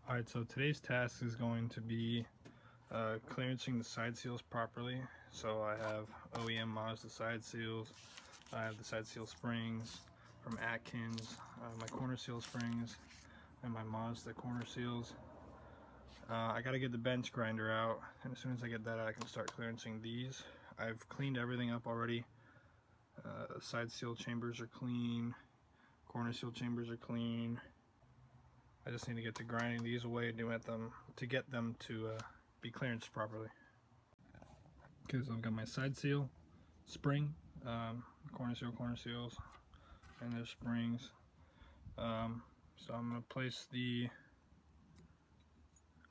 Alright, so today's task is going to be clearancing the side seals properly. So I have OEM Mazda side seals, I have the side seal springs from Atkins, my corner seal springs, and my Mazda corner seals. I gotta get the bench grinder out, and as soon as I get that out, I can start clearancing these. I've cleaned everything up already. Side seal chambers are clean, corner seal chambers are clean. I just need to get to grinding these away to get them to be clearanced properly. Okay, so I've got my side seal, spring, corner seals, and their springs. So I'm going to place the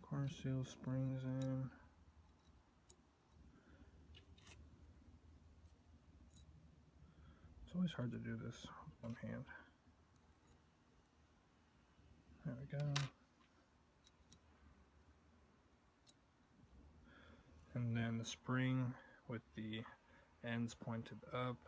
corner seal springs in. It's always hard to do this with one hand. There we go. And then the spring with the ends pointed up.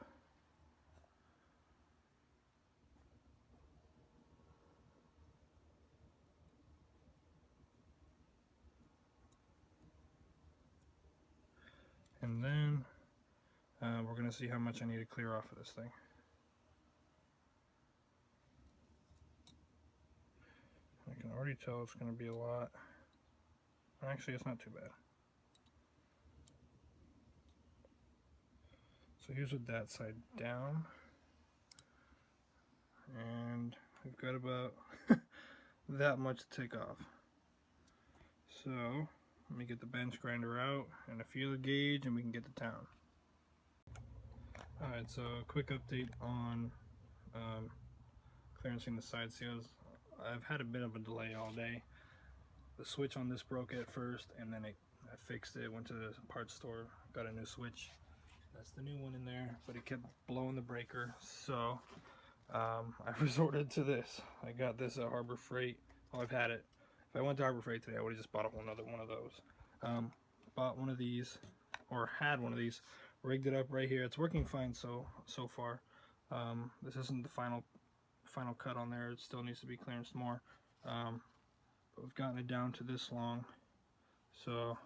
And then we're going to see how much I need to clear off of this thing. I can already tell it's going to be a lot. Actually, it's not too bad. So here's with that side down. And we've got about that much to take off. So let me get the bench grinder out and a feeler gauge, and we can get to town. Alright, so a quick update on clearancing the side seals. I've had a bit of a delay all day. The switch on this broke at first, and then I fixed it, went to the parts store, got a new switch. That's the new one in there, but it kept blowing the breaker, so I resorted to this. I got this at Harbor Freight. Well, I've had it. If I went to Harbor Freight today, I would have just bought another one of those. Bought one of these, or had one of these, rigged it up right here. It's working fine so far. This isn't the final cut on there. It still needs to be clearanced more. But we've gotten it down to this long, so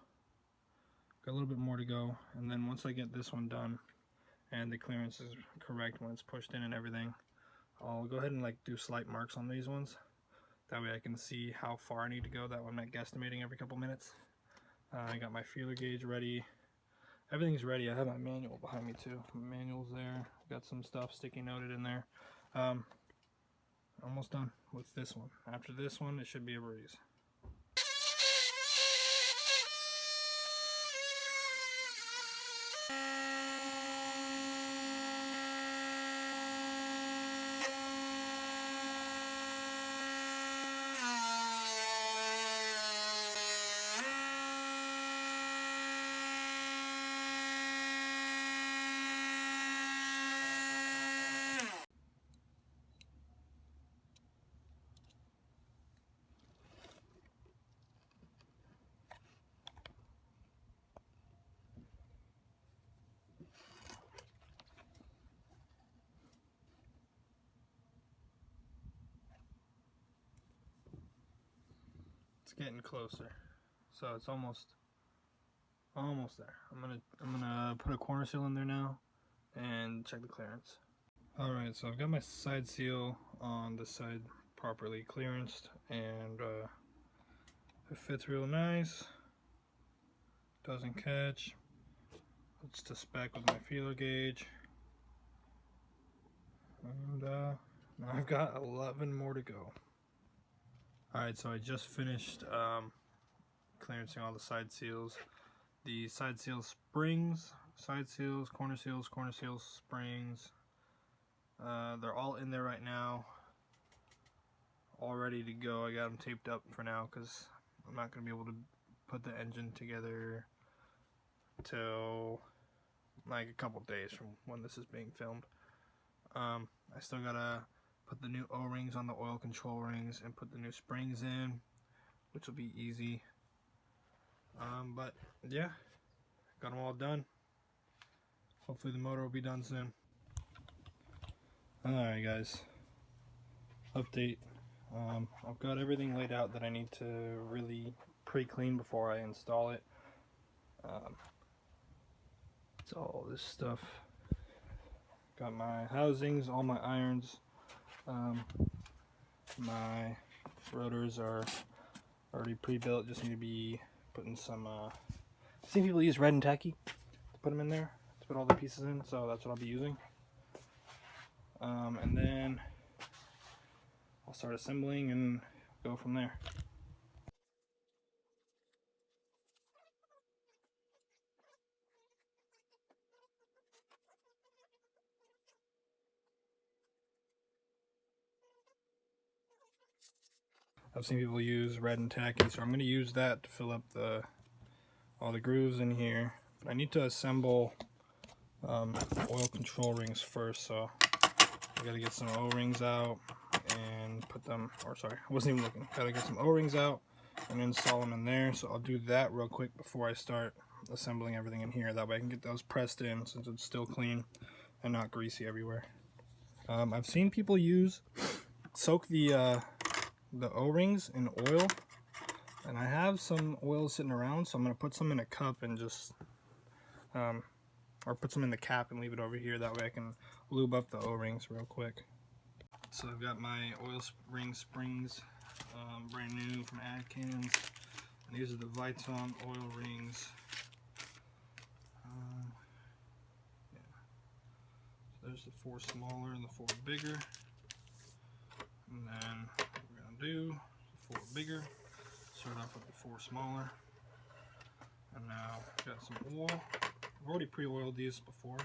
got a little bit more to go. And then once I get this one done and the clearance is correct when it's pushed in and everything, I'll go ahead and do slight marks on these ones. That way I can see how far I need to go. That way I'm not guesstimating every couple minutes. I got my feeler gauge ready. Everything's ready. I have my manual behind me too. My manual's there. Got some stuff sticky noted in there. Almost done with this one. After this one, it should be a breeze. It's getting closer, so it's almost there. I'm gonna put a corner seal in there now and check the clearance. All right, so I've got my side seal on the side properly clearanced, and it fits real nice. Doesn't catch. It's to spec with my feeler gauge, and now I've got 11 more to go. Alright, so I just finished clearancing all the side seals. The side seal springs, side seals, corner seals, springs. They're all in there right now, all ready to go. I got them taped up for now because I'm not going to be able to put the engine together till like a couple days from when this is being filmed. I still got to put the new O-rings on the oil control rings and put the new springs in, which will be easy. But yeah, got them all done. Hopefully the motor will be done soon. Alright guys, update I've got everything laid out that I need to really pre-clean before I install it. It's all this stuff. Got my housings, all my irons. My rotors are already pre-built, just need to be putting some, I've seen people use red and tacky to put them in there, to put all the pieces in, so that's what I'll be using. And then I'll start assembling and go from there. I've seen people use red and tacky, so I'm going to use that to fill up all the grooves in here. But I need to assemble oil control rings first, so I got to get some O-rings out and put them, or sorry, I wasn't even looking. Got to get some O-rings out and install them in there, so I'll do that real quick before I start assembling everything in here. That way I can get those pressed in since it's still clean and not greasy everywhere. I've seen people soak the O-rings in oil, and I have some oil sitting around, so I'm going to put some in a cup and just or put some in the cap and leave it over here. That way I can lube up the O-rings real quick. So I've got my oil ring springs, brand new from Adkins, and these are the Viton oil rings. Yeah. So there's the 4 smaller and the 4 bigger. And then what we're going to do, the 4 bigger, start off with the 4 smaller. And now got some oil. I've already pre-oiled these before.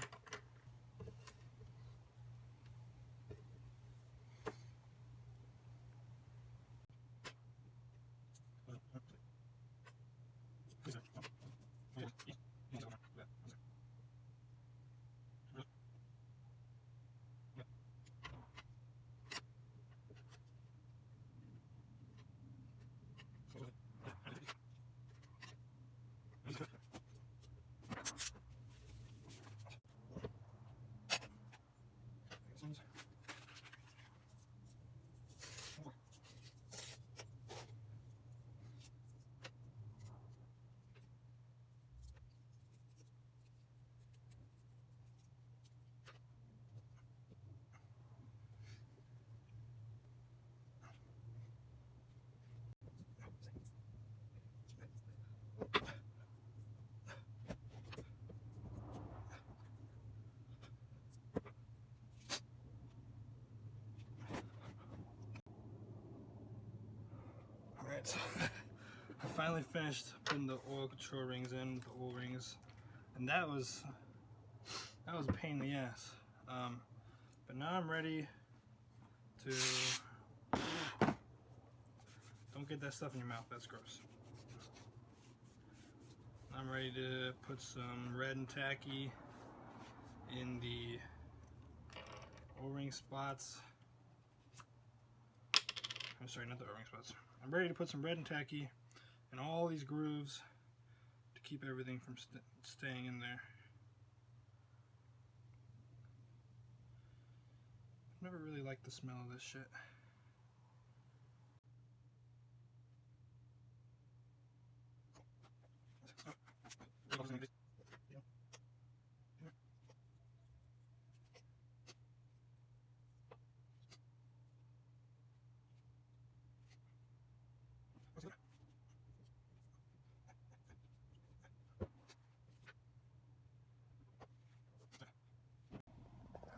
Alright, so I finally finished putting the oil control rings in, the O-rings, and that was a pain in the ass. But now I'm ready to, don't get that stuff in your mouth, that's gross. I'm ready to put some red and tacky in the O-ring spots. I'm sorry, not the O-ring spots. I'm ready to put some red and tacky in all these grooves to keep everything from staying in there. I've never really liked the smell of this shit.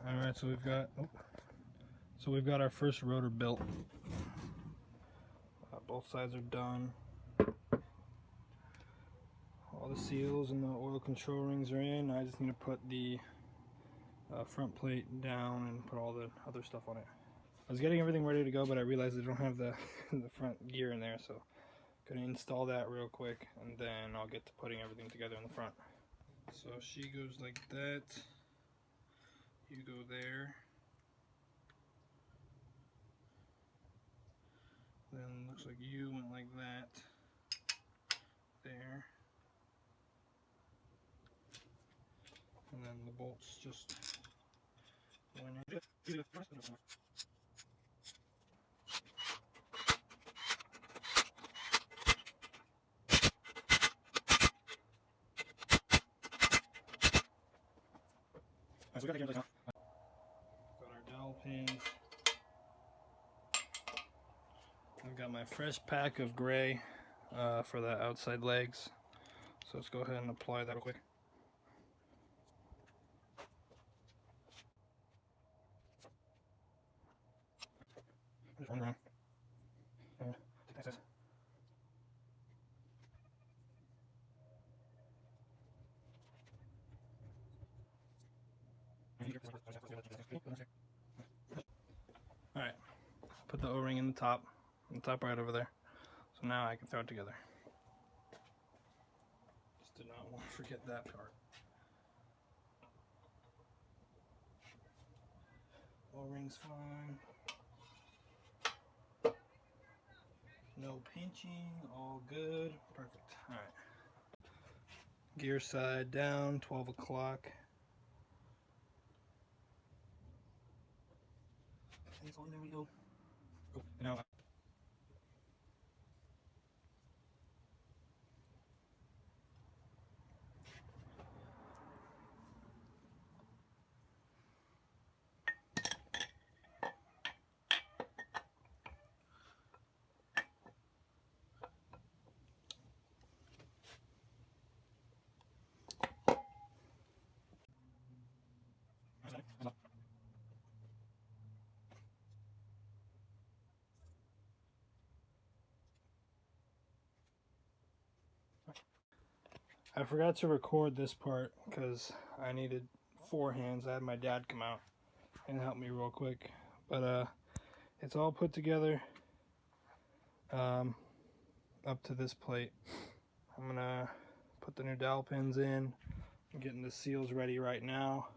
Alright, so we've got our first rotor built. Both sides are done. All the seals and the oil control rings are in. I just need to put the front plate down and put all the other stuff on it. I was getting everything ready to go, but I realized I don't have the the front gear in there, so I'm gonna install that real quick, and then I'll get to putting everything together in the front. So she goes like that. You go there. Then looks like you went like that. There. And then the bolts just went in. Got our dowel pins. I've got my fresh pack of gray for the outside legs. So let's go ahead and apply that real quick. Just run around. Take this. Alright, put the O-ring in the top right over there. So now I can throw it together. Just did not want to forget that part. O-ring's fine. No pinching, all good. Perfect. Alright. Gear side down, 12 o'clock. There we go. Now, I forgot to record this part because I needed 4 hands. I had my dad come out and help me real quick. But it's all put together up to this plate. I'm gonna put the new dowel pins in. I'm getting the seals ready right now.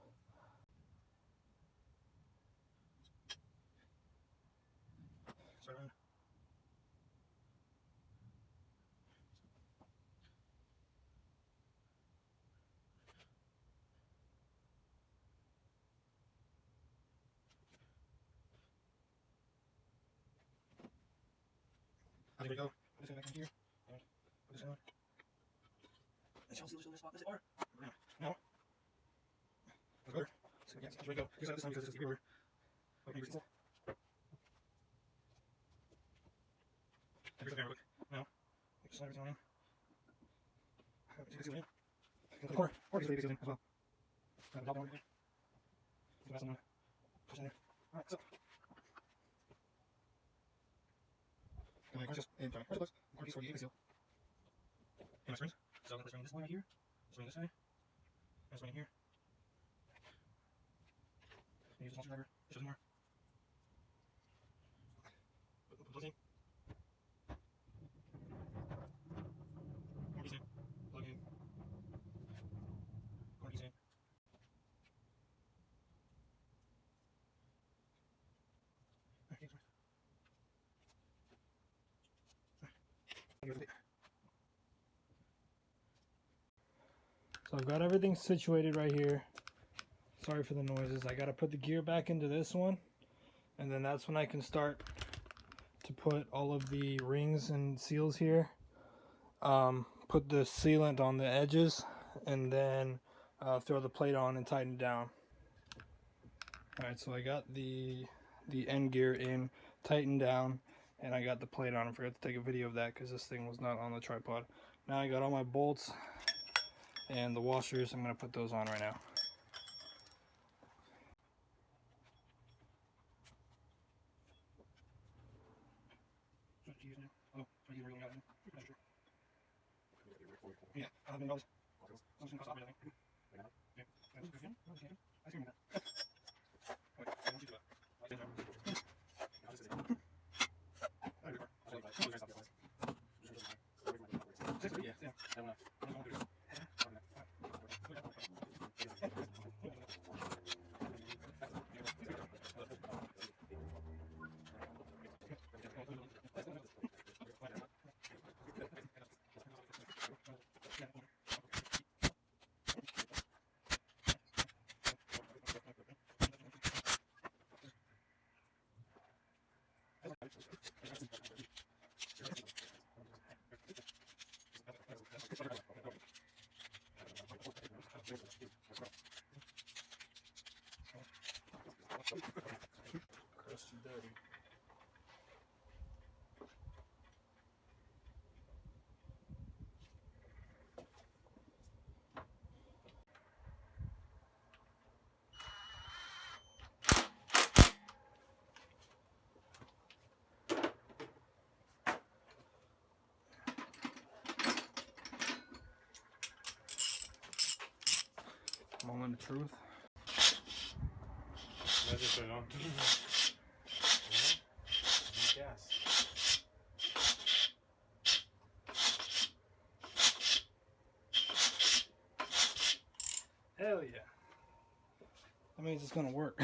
There we go. Put this back in here. And put this on. And shall seal this spot. Is it or? No. That's better. So yeah, there we go. Here's this time because it's the river. Wait, maybe it's there. Here's the quick. Now, just slide everything on in. Take the seal in. The corner. Or just leave the seal in as well. Drop down right there. Put the rest on. Push in there. Alright, so. And just and where's the books? Or these for you can seal. And my springs. So let's bring this one right here. Let's bring this way. Let's bring it here. And use the launcher driver. Show some more. Put the plugs in. More piece in. Plug in. More piece in. So I've got everything situated right here. Sorry for the noises. I got to put the gear back into this one, and then that's when I can start to put all of the rings and seals here. Put the sealant on the edges, and then throw the plate on and tighten it down. Alright, so I got the end gear in, tightened down, and I got the plate on. I forgot to take a video of that because this thing was not on the tripod. Now I got all my bolts and the washers. I'm going to put those on right now. Yeah, the truth. Gas. Hell yeah. That means it's gonna work.